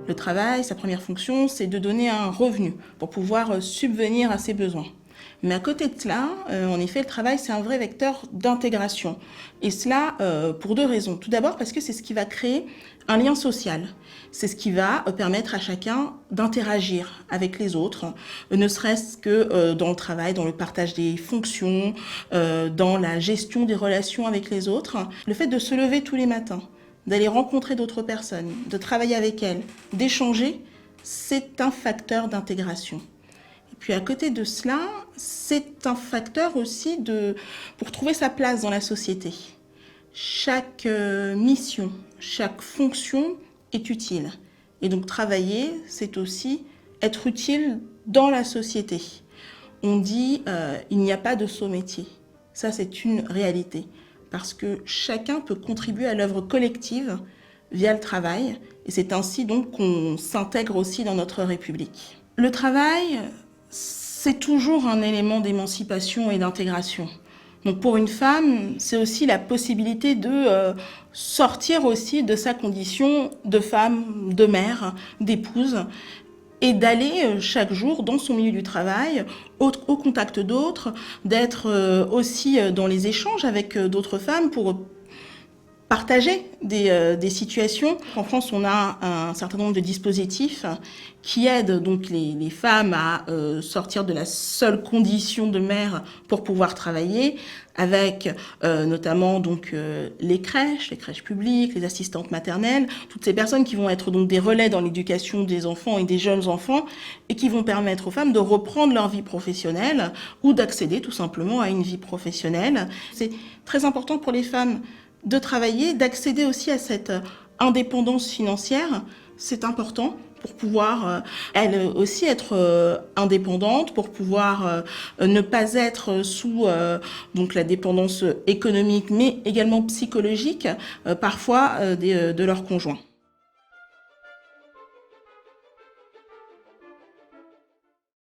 Le travail, sa première fonction, c'est de donner un revenu pour pouvoir subvenir à ses besoins. Mais à côté de cela, en effet, le travail, c'est un vrai vecteur d'intégration. Et cela pour deux raisons. Tout d'abord parce que c'est ce qui va créer un lien social. C'est ce qui va permettre à chacun d'interagir avec les autres, ne serait-ce que dans le travail, dans le partage des fonctions, dans la gestion des relations avec les autres. Le fait de se lever tous les matins, d'aller rencontrer d'autres personnes, de travailler avec elles, d'échanger, c'est un facteur d'intégration. Et puis à côté de cela, c'est un facteur aussi pour trouver sa place dans la société. Chaque mission, chaque fonction est utile. Et donc travailler, c'est aussi être utile dans la société. On dit il n'y a pas de sot métier. Ça, c'est une réalité. Parce que chacun peut contribuer à l'œuvre collective via le travail. Et c'est ainsi donc qu'on s'intègre aussi dans notre République. Le travail, c'est toujours un élément d'émancipation et d'intégration. Donc pour une femme, c'est aussi la possibilité de sortir aussi de sa condition de femme, de mère, d'épouse, et d'aller chaque jour dans son milieu du travail, au contact d'autres, d'être aussi dans les échanges avec d'autres femmes pour partager des situations. En France, on a un certain nombre de dispositifs qui aident donc les femmes à sortir de la seule condition de mère pour pouvoir travailler, avec notamment donc les crèches publiques, les assistantes maternelles, toutes ces personnes qui vont être donc des relais dans l'éducation des enfants et des jeunes enfants et qui vont permettre aux femmes de reprendre leur vie professionnelle ou d'accéder tout simplement à une vie professionnelle. C'est très important pour les femmes de travailler, d'accéder aussi à cette indépendance financière. C'est important pour pouvoir, elle aussi, être indépendante, pour pouvoir ne pas être sous donc la dépendance économique, mais également psychologique, parfois de leur conjoint.